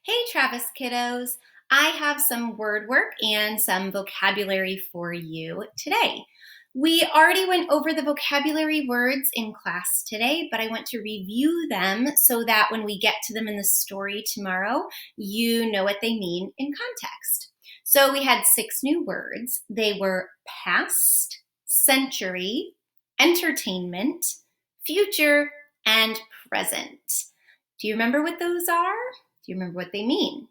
Hey Travis kiddos, I have some word work and some vocabulary for you today. We already went over the vocabulary words in class today, but I want to review them so that when we get to them in the story tomorrow, you know what they mean in context. So we had 6 new words. They were past, century, entertainment, future, and present. Do you remember what those are? Do you remember what they mean?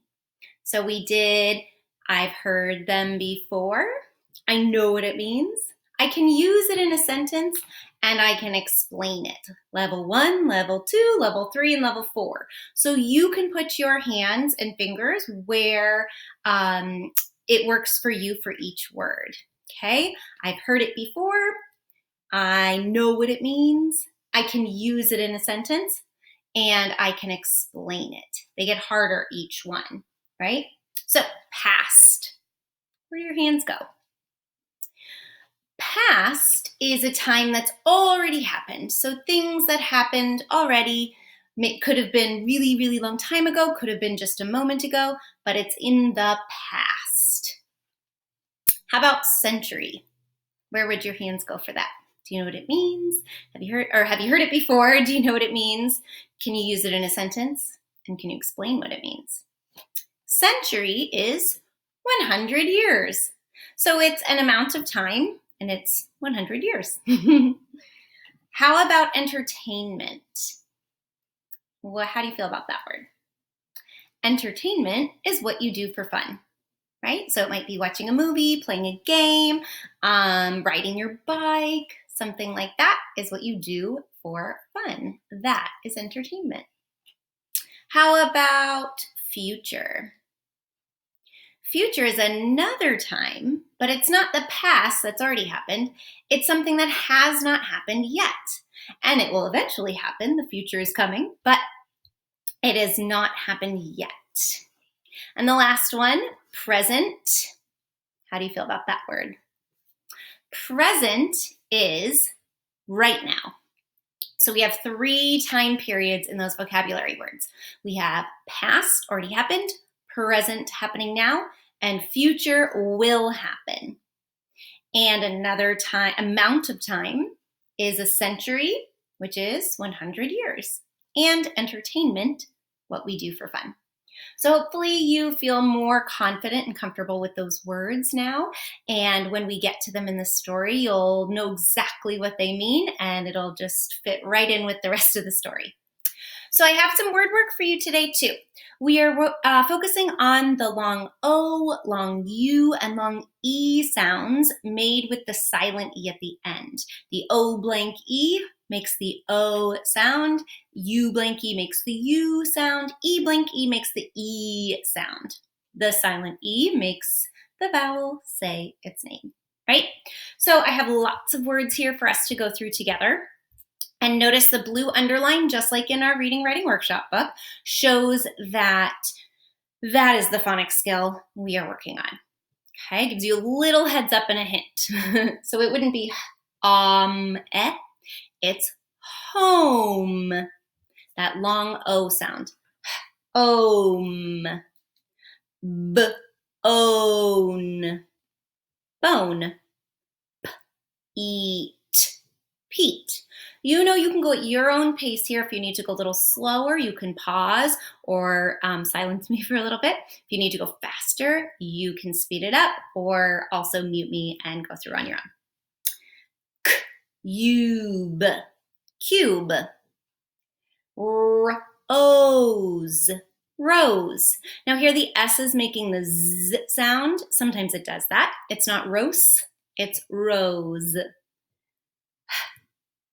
So we did, I've heard them before. I know what it means. I can use it in a sentence and I can explain it. Level 1, level 2, level 3, and level 4. So you can put your hands and fingers where it works for you for each word. Okay, I've heard it before. I know what it means. I can use it in a sentence and I can explain it. They get harder each one, right? So past, where do your hands go? Past is a time that's already happened. So things that happened already could have been really, really long time ago, could have been just a moment ago, but it's in the past. How about century? Where would your hands go for that? Do you know what it means? Have you heard it before? Do you know what it means? Can you use it in a sentence? And can you explain what it means? Century is 100 years. So it's an amount of time and it's 100 years. How about entertainment? Well, how do you feel about that word? Entertainment is what you do for fun, right? So it might be watching a movie, playing a game, riding your bike, something like that is what you do for fun. That is entertainment. How about future? Future is another time, but it's not the past that's already happened. It's something that has not happened yet. And it will eventually happen. The future is coming, but it has not happened yet. And the last one, present. How do you feel about that word? Present is right now. So we have 3 time periods in those vocabulary words. We have past, already happened, present, happening now, and future will happen. And another amount of time is a century, which is 100 years. And entertainment, what we do for fun. So hopefully you feel more confident and comfortable with those words now. And when we get to them in the story, you'll know exactly what they mean and it'll just fit right in with the rest of the story. So I have some word work for you today too. We are focusing on the long O, long U, and long E sounds made with the silent E at the end. The O blank E makes the O sound, U blank E makes the U sound, E blank E makes the E sound. The silent E makes the vowel say its name, right? So I have lots of words here for us to go through together. And notice the blue underline, just like in our reading writing workshop book, shows that that is the phonics skill we are working on. Okay, gives you a little heads up and a hint. So it wouldn't be it's home. That long O sound. Own. Own. Bone. Eat. Pete. You know you can go at your own pace here. If you need to go a little slower, you can pause or silence me for a little bit. If you need to go faster, you can speed it up or also mute me and go through on your own. Cube. Cube. Rose. Rose. Now here the S is making the Z sound. Sometimes it does that. It's not rose, it's rose.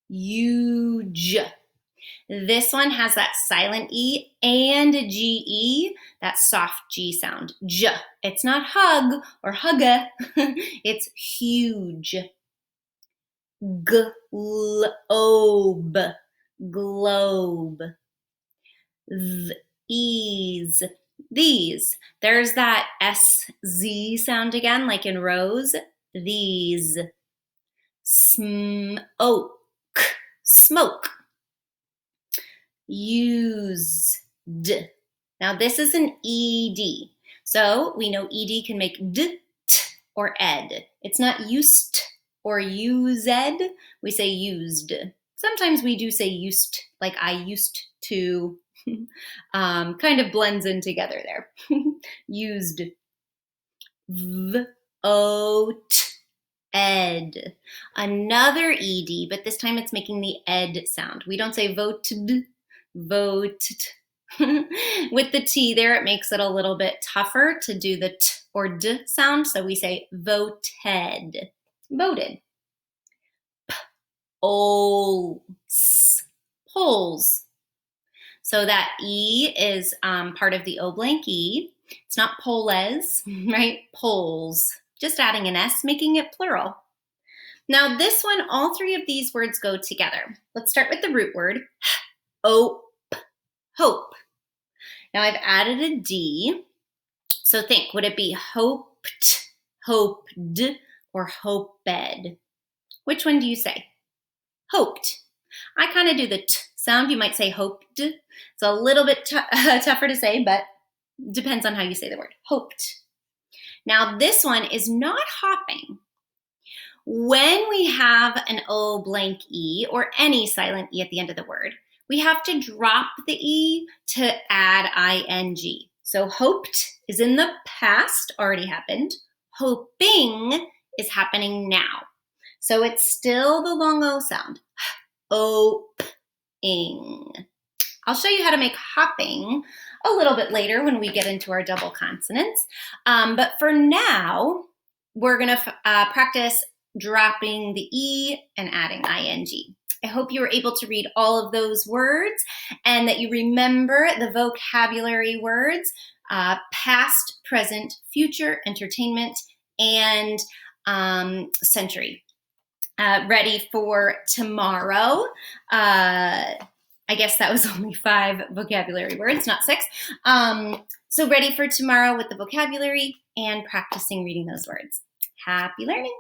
Huge. This one has that silent E and a GE, that soft G sound. J. It's not hug or hugga. It's huge. Globe. Globe. Ease. These. There's that SZ sound again, like in rose. These. Smoke. Smoke. Used. Now this is an ED. So we know ED can make d, t, or ed. It's not used or used. We say used. Sometimes we do say used, like I used to. Kind of blends in together there. Used. V, o, t, ed. Another ed, but this time it's making the ed sound. We don't say voted, voted. With the T there, it makes it a little bit tougher to do the T or D sound, so we say voted, voted. Poles, poles. So that E is part of the O blank E. It's not poles, right? Poles. Just adding an S, making it plural. Now this one, all three of these words go together. Let's start with the root word, hope, hope. Now I've added a D. So think, would it be hoped, hoped, or hoped? Which one do you say? Hoped. I kind of do the t sound. You might say hoped. It's a little bit tougher to say, but depends on how you say the word. Hoped. Now this one is not hopping. When we have an O blank E or any silent E at the end of the word, we have to drop the E to add ing. So hoped is in the past, already happened. Hoping is happening now. So it's still the long O sound. O-ing. I'll show you how to make hopping a little bit later when we get into our double consonants. But for now, we're going to practice dropping the E and adding ing. I hope you were able to read all of those words and that you remember the vocabulary words, past, present, future, entertainment, and century. Ready for tomorrow. I guess that was only 5 vocabulary words, not 6. So ready for tomorrow with the vocabulary and practicing reading those words. Happy learning!